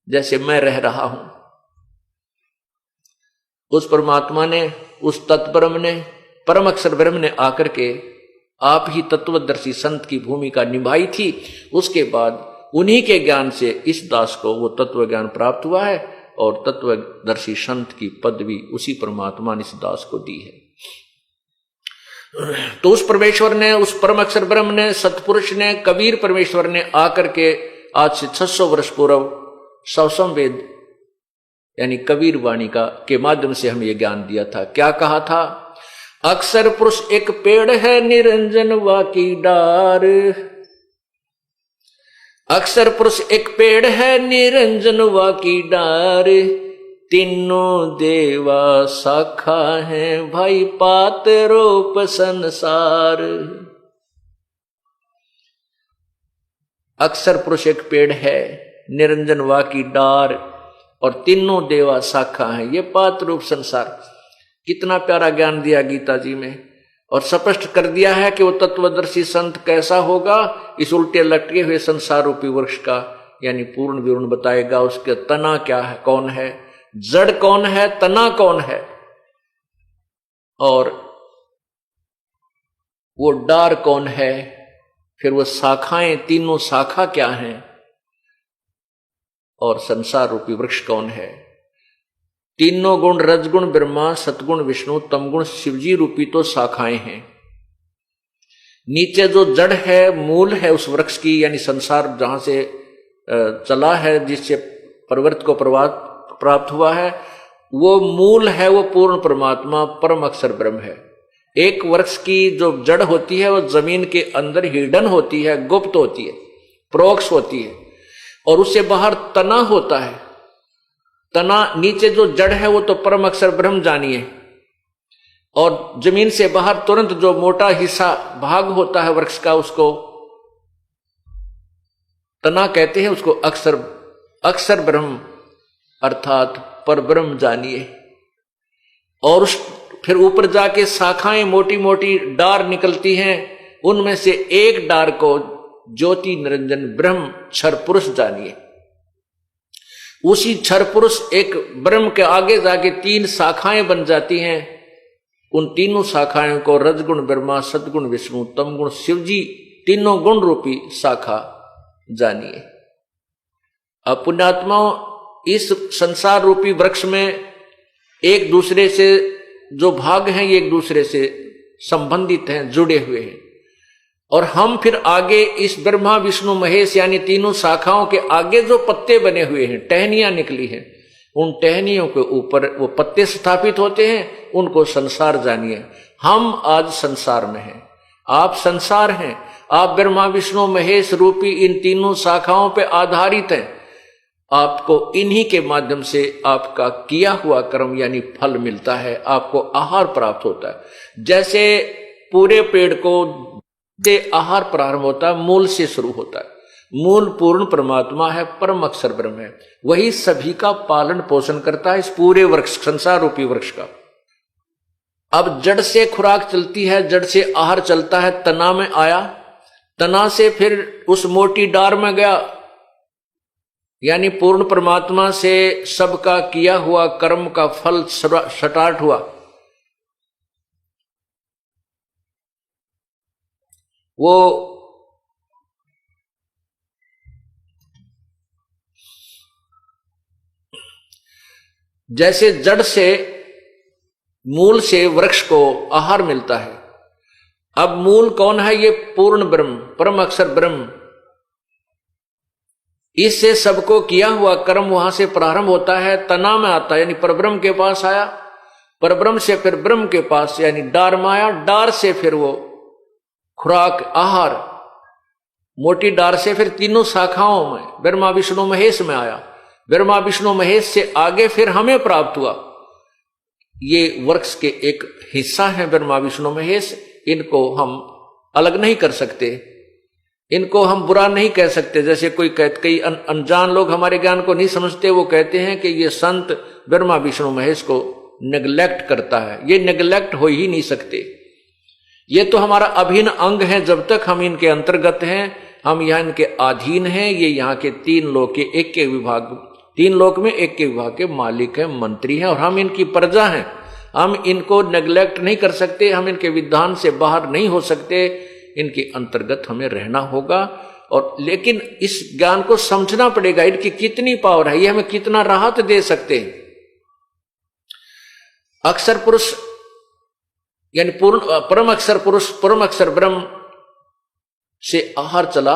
जैसे मैं रह रहा हूं। उस परमात्मा ने, उस तत्ब्रह्म ने, परम अक्षर ब्रह्म ने आकर के आप ही तत्वदर्शी संत की भूमिका निभाई थी। उसके बाद उन्हीं के ज्ञान से इस दास को वो तत्व ज्ञान प्राप्त हुआ है और तत्वदर्शी संत की पदवी उसी परमात्मा ने इस दास को दी है। तो उस परमेश्वर ने, उस परम अक्षर ब्रह्म ने, सतपुरुष ने, कबीर परमेश्वर ने आकर के आज से 600 वर्ष पूर्व सवसम वेद यानी कबीर वाणी का के माध्यम से हमें यह ज्ञान दिया था। क्या कहा था? अक्षर पुरुष एक पेड़ है, निरंजन वा की डार। अक्षर पुरुष एक पेड़ है, निरंजन वा की डार। तीनों देवा शाखा है भाई पात रूप संसार। अक्षर पुरुष एक पेड़ है, निरंजन वा की डार, और तीनों देवा शाखा है, ये पात रूप संसार। कितना प्यारा ज्ञान दिया गीता जी में, और स्पष्ट कर दिया है कि वो तत्वदर्शी संत कैसा होगा। इस उल्टे लटके हुए संसार रूपी वृक्ष का यानी पूर्ण विवरण बताएगा। उसके तना क्या है, कौन है, जड़ कौन है, तना कौन है, और वो डार कौन है, फिर वो शाखाएं, तीनों शाखा क्या हैं, और संसार रूपी वृक्ष कौन है। तीनों गुण, रजगुण ब्रह्मा, सतगुण विष्णु, तमगुण शिवजी रूपी तो शाखाएं हैं। नीचे जो जड़ है, मूल है उस वृक्ष की, यानी संसार जहां से चला है, जिससे प्रवृत्ति को प्राप्त हुआ है, वो मूल है, वो पूर्ण परमात्मा परम अक्षर ब्रह्म है। एक वृक्ष की जो जड़ होती है वो जमीन के अंदर हिडन होती है, गुप्त होती है, प्रोक्ष होती है, और उससे बाहर तना होता है। तना नीचे जो जड़ है वो तो परम अक्षर ब्रह्म जानिए, और जमीन से बाहर तुरंत जो मोटा हिस्सा भाग होता है वृक्ष का, उसको तना कहते हैं, उसको अक्षर ब्रह्म अर्थात पर ब्रह्म जानिए। और फिर ऊपर जाके शाखाएं, मोटी मोटी डार निकलती हैं, उनमें से एक डार को ज्योति निरंजन ब्रह्म क्षर पुरुष जानिए। उसी क्षर पुरुष एक ब्रह्म के आगे जाके 3 शाखाएं बन जाती हैं। उन तीनों शाखाओं को रजगुण ब्रह्मा, सदगुण विष्णु, तमगुण शिवजी, तीनों गुण रूपी शाखा जानिए। अब पुण्यात्माओं, इस संसार रूपी वृक्ष में एक दूसरे से जो भाग हैं ये एक दूसरे से संबंधित हैं, जुड़े हुए हैं, और हम फिर आगे इस ब्रह्मा विष्णु महेश यानी तीनों शाखाओं के आगे जो पत्ते बने हुए हैं, टहनियां निकली हैं, उन टहनियों के ऊपर वो पत्ते स्थापित होते हैं, उनको संसार जानिए। हम आज संसार में हैं, आप संसार हैं, आप ब्रह्मा विष्णु महेश रूपी इन तीनों शाखाओं पे आधारित हैं। आपको इन्हीं के माध्यम से आपका किया हुआ कर्म यानी फल मिलता है, आपको आहार प्राप्त होता है। जैसे पूरे पेड़ को से आहार प्रारंभ होता है, मूल से शुरू होता है। मूल पूर्ण परमात्मा है, परम अक्षर ब्रह्म है, वही सभी का पालन पोषण करता है, इस पूरे वृक्ष, संसार रूपी वृक्ष का। अब जड़ से खुराक चलती है, जड़ से आहार चलता है, तना में आया, तना से फिर उस मोटी डार में गया, यानी पूर्ण परमात्मा से सबका किया हुआ कर्म का फल स्टार्ट हुआ। वो जैसे जड़ से, मूल से वृक्ष को आहार मिलता है। अब मूल कौन है? ये पूर्ण ब्रह्म, परम अक्षर ब्रह्म। इससे सबको किया हुआ कर्म वहां से प्रारंभ होता है, तना में आता है, यानी परब्रह्म के पास आया, परब्रह्म से फिर ब्रह्म के पास यानी डार में आया, डार से फिर वो खुराक आहार, मोटी डार से फिर तीनों शाखाओं में ब्रह्मा विष्णु महेश में आया, ब्रह्मा विष्णु महेश से आगे फिर हमें प्राप्त हुआ। ये वृक्ष के एक हिस्सा है ब्रह्मा विष्णु महेश, इनको हम अलग नहीं कर सकते, इनको हम बुरा नहीं कह सकते। जैसे कई अनजान लोग हमारे ज्ञान को नहीं समझते, वो कहते हैं कि ये संत ब्रह्मा विष्णु महेश को नेग्लेक्ट करता है। ये नेग्लेक्ट हो ही नहीं सकते, ये तो हमारा अभिन्न अंग है। जब तक हम इनके अंतर्गत हैं, हम यहाँ इनके अधीन हैं। ये यहाँ के 3 लोक के एक के विभाग, 3 लोक में एक के विभाग के मालिक हैं, मंत्री हैं, और हम इनकी प्रजा हैं। हम इनको नेग्लेक्ट नहीं कर सकते, हम इनके विधान से बाहर नहीं हो सकते, इनके अंतर्गत हमें रहना होगा। और लेकिन इस ज्ञान को समझना पड़ेगा, इनकी कितनी पावर है, ये हमें कितना राहत दे सकते हैं। अक्षर पुरुष यानी परम अक्षर पुरुष, परम अक्षर ब्रह्म से आहार चला,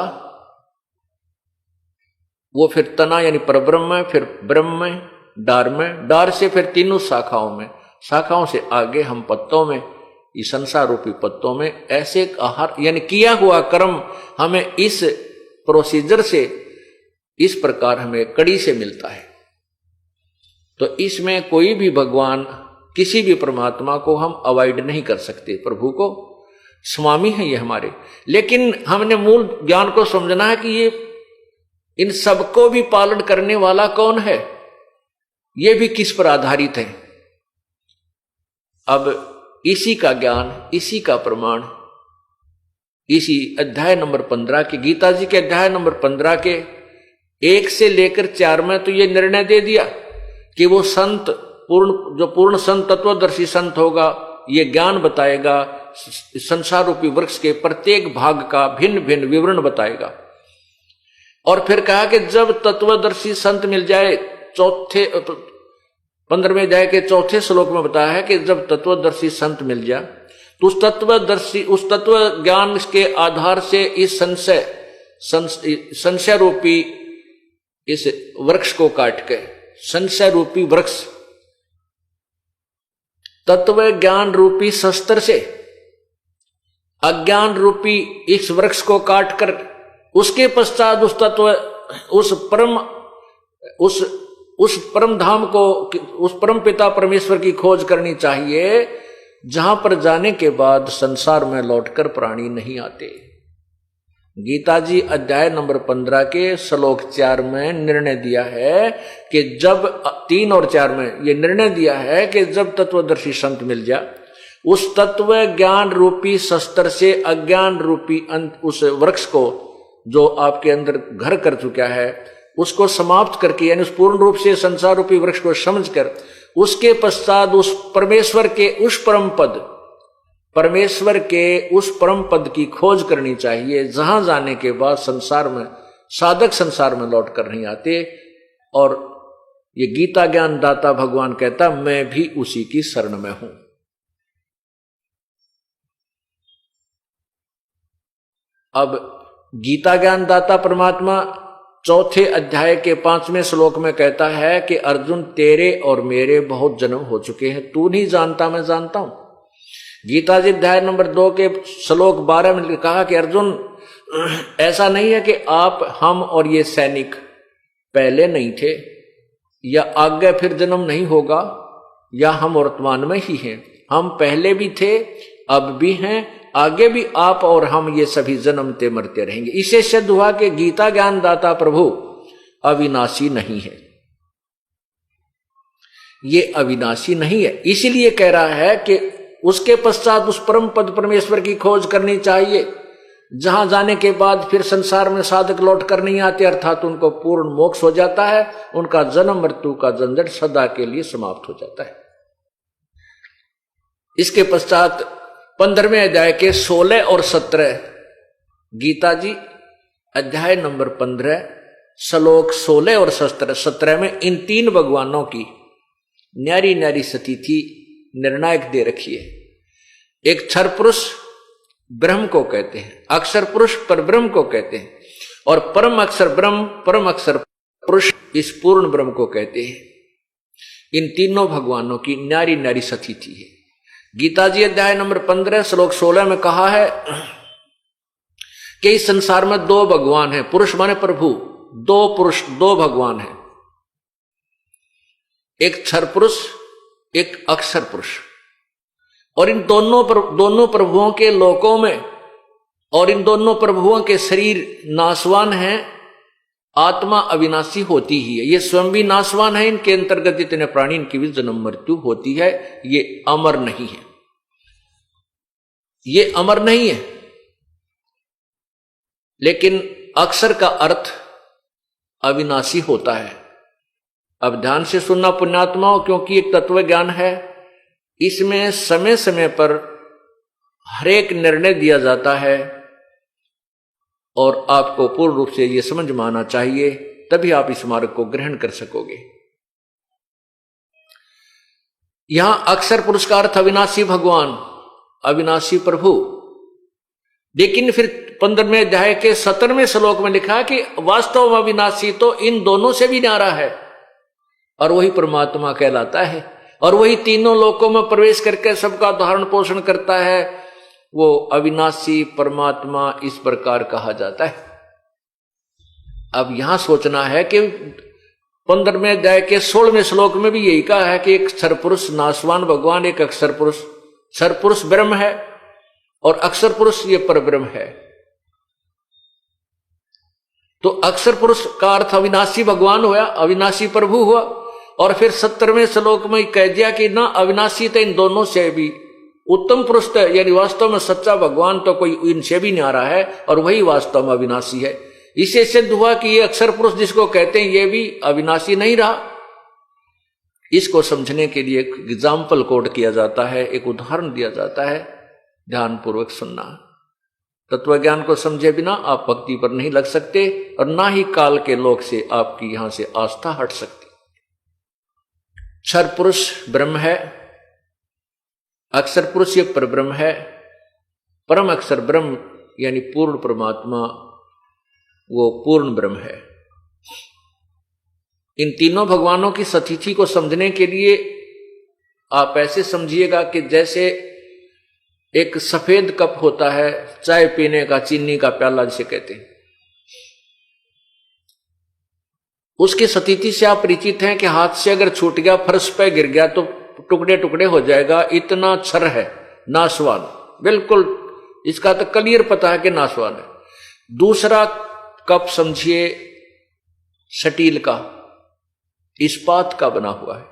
वो फिर तना यानी परब्रह्म में, फिर ब्रह्म में, डार से फिर तीनों शाखाओं में, शाखाओं से आगे हम पत्तों में, इस संसार रूपी पत्तों में ऐसे आहार यानी किया हुआ कर्म हमें इस प्रोसीजर से, इस प्रकार हमें कड़ी से मिलता है। तो इसमें कोई भी भगवान, किसी भी परमात्मा को हम अवॉइड नहीं कर सकते। प्रभु को स्वामी है ये हमारे, लेकिन हमने मूल ज्ञान को समझना है कि ये इन सबको भी पालन करने वाला कौन है, ये भी किस पर आधारित है। अब इसी का ज्ञान, इसी का प्रमाण इसी अध्याय नंबर 15 के, गीता जी के अध्याय नंबर 15 के 1 से लेकर 4 में तो ये निर्णय दे दिया कि वो संत जो पूर्ण संत तत्वदर्शी संत होगा, ये ज्ञान बताएगा, संसार रूपी वृक्ष के प्रत्येक भाग का भिन्न भिन्न विवरण बताएगा। और फिर कहा कि जब तत्वदर्शी संत मिल जाए, 15वें अध्याय के 4थे श्लोक में बताया है कि जब तत्वदर्शी संत मिल जाए तो उस तत्व ज्ञान के आधार से इस संशय रूपी इस वृक्ष को काट के, संशय रूपी वृक्ष तत्व ज्ञान रूपी शस्त्र से अज्ञान रूपी इस वृक्ष को काटकर उसके पश्चात उस परम धाम को, उस परम पिता परमेश्वर की खोज करनी चाहिए, जहां पर जाने के बाद संसार में लौटकर प्राणी नहीं आते। गीता जी अध्याय नंबर 15 के श्लोक 4 में निर्णय दिया है कि जब 3 और 4 में यह निर्णय दिया है कि जब तत्वदर्शी संत मिल जाए, उस तत्व ज्ञान रूपी शस्त्र से अज्ञान रूपी उस वृक्ष को जो आपके अंदर घर कर चुका है उसको समाप्त करके, यानी उस पूर्ण रूप से संसार रूपी वृक्ष को समझकर उसके पश्चात उस परमेश्वर के उस परम पद की खोज करनी चाहिए, जहां जाने के बाद साधक संसार में लौट कर नहीं आते। और ये गीता ज्ञान दाता भगवान कहता, मैं भी उसी की शरण में हूं। अब गीता ज्ञान दाता परमात्मा 4थे अध्याय के 5वें श्लोक में कहता है कि अर्जुन, तेरे और मेरे बहुत जन्म हो चुके हैं, तू नहीं जानता, मैं जानता हूं। गीता जी अध्याय नंबर 2 के श्लोक 12 में कहा कि अर्जुन, ऐसा नहीं है कि आप, हम और ये सैनिक पहले नहीं थे, या आगे फिर जन्म नहीं होगा, या हम वर्तमान में ही हैं। हम पहले भी थे, अब भी हैं, आगे भी आप और हम ये सभी जन्मते मरते रहेंगे। इसे सिद्ध हुआ कि गीता ज्ञान दाता प्रभु अविनाशी नहीं है, ये अविनाशी नहीं है। इसीलिए कह रहा है कि उसके पश्चात उस परम पद परमेश्वर की खोज करनी चाहिए, जहां जाने के बाद फिर संसार में साधक लौट कर नहीं आते, अर्थात उनको पूर्ण मोक्ष हो जाता है, उनका जन्म मृत्यु का झंझट सदा के लिए समाप्त हो जाता है। इसके पश्चात 15वें अध्याय के 16 और 17, गीता जी अध्याय नंबर 15 श्लोक 16 और 17 में इन 3 भगवानों की न्यारी न्यारी स्थिति निर्णायक दे रखी है। एक क्षर पुरुष ब्रह्म को कहते हैं, अक्षर पुरुष पर ब्रह्म को कहते हैं, और परम अक्षर ब्रह्म, परम अक्षर पुरुष इस पूर्ण ब्रह्म को कहते हैं। इन तीनों भगवानों की न्यारी न्यारी स्थिति है। गीता जी अध्याय नंबर 15 श्लोक 16 में कहा है कि इस संसार में 2 भगवान हैं, पुरुष माने प्रभु, 2 पुरुष, 2 भगवान हैं, एक क्षर पुरुष, एक अक्षर पुरुष। और इन दोनों प्रभुओं के लोकों में, और इन दोनों प्रभुओं के शरीर नाशवान हैं, आत्मा अविनाशी होती ही है, ये स्वयं भी नाशवान है, इनके अंतर्गत जितने प्राणी, इनकी भी जन्म मृत्यु होती है, ये अमर नहीं है, ये अमर नहीं है। लेकिन अक्षर का अर्थ अविनाशी होता है। अब ध्यान से सुनना पुण्यात्माओं, क्योंकि एक तत्व ज्ञान है, इसमें समय समय पर हरेक निर्णय दिया जाता है, और आपको पूर्ण रूप से यह समझ में आना चाहिए, तभी आप इस मार्ग को ग्रहण कर सकोगे। यहां अक्षर पुरुष का अर्थ अविनाशी भगवान, अविनाशी प्रभु। लेकिन फिर 15वें अध्याय के 17वें श्लोक में लिखा कि वास्तव में अविनाशी तो इन दोनों से भी न्यारा है, और वही परमात्मा कहलाता है, और वही तीनों लोकों में प्रवेश करके सबका धारण पोषण करता है, वो अविनाशी परमात्मा इस प्रकार कहा जाता है। अब यहां सोचना है कि 15वें अध्याय के 16वें श्लोक में भी यही कहा है कि एक क्षर पुरुष नाशवान भगवान, एक अक्षर पुरुष, क्षर पुरुष ब्रह्म है और अक्षर पुरुष ये परब्रह्म है। तो अक्षर पुरुष का अर्थ अविनाशी भगवान हुआ, अविनाशी प्रभु हुआ। और फिर 17वें श्लोक में कह दिया कि ना अविनाशी तो इन दोनों से भी उत्तम पुरुष तो, यानी वास्तव में सच्चा भगवान तो कोई इनसे भी नहीं आ रहा है और वही वास्तव में अविनाशी है। इससे सिद्ध हुआ कि ये अक्षर पुरुष जिसको कहते हैं ये भी अविनाशी नहीं रहा। इसको समझने के लिए एक एग्जाम्पल कोट किया जाता है, एक उदाहरण दिया जाता है, ध्यानपूर्वक सुनना। तत्व ज्ञान को समझे बिना आप भक्ति पर नहीं लग सकते और ना ही काल के लोक से आपकी यहां से आस्था हट सकती। क्षर पुरुष ब्रह्म है, अक्षर पुरुष ये परब्रह्म है, परम अक्षर ब्रह्म यानी पूर्ण परमात्मा वो पूर्ण ब्रह्म है। इन तीनों भगवानों की सतिथि को समझने के लिए आप ऐसे समझिएगा कि जैसे एक सफेद कप होता है चाय पीने का, चीनी का प्याला जिसे कहते हैं, उसकी सतिथि से आप परिचित हैं कि हाथ से अगर छूट गया, फर्श पे गिर गया तो टुकड़े टुकड़े हो जाएगा, इतना क्षर है, नाशवान, बिल्कुल इसका तो क्लियर पता है कि नाशवान है। दूसरा कप समझिए स्टील का, इस्पात का बना हुआ है।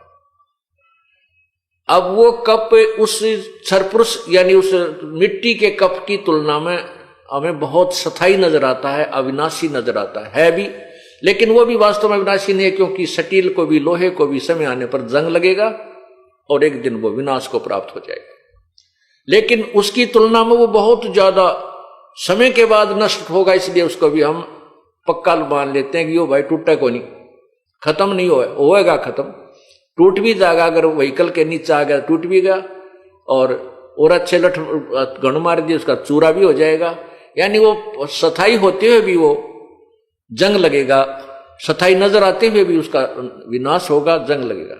अब वो कप उस क्षरपुरुष यानी उस मिट्टी के कप की तुलना में हमें बहुत स्थायी नजर आता है, अविनाशी नजर आता है भी, लेकिन वो भी वास्तव में अविनाशी नहीं है, क्योंकि स्टील को भी, लोहे को भी समय आने पर जंग लगेगा और एक दिन वो विनाश को प्राप्त हो जाएगा। लेकिन उसकी तुलना में वो बहुत ज्यादा समय के बाद नष्ट होगा, इसलिए उसको भी हम पक्का मान लेते हैं कि वो भाई टूटा को नहीं, खत्म नहीं होएगा, खत्म टूट भी जाएगा। अगर व्हीकल के नीचे आ गया टूट भी गया और अच्छे लठ गण मार दिए उसका चूरा भी हो जाएगा। यानी वो स्थायी होते हुए भी वो जंग लगेगा, स्थायी नजर आते हुए भी उसका विनाश होगा, जंग लगेगा।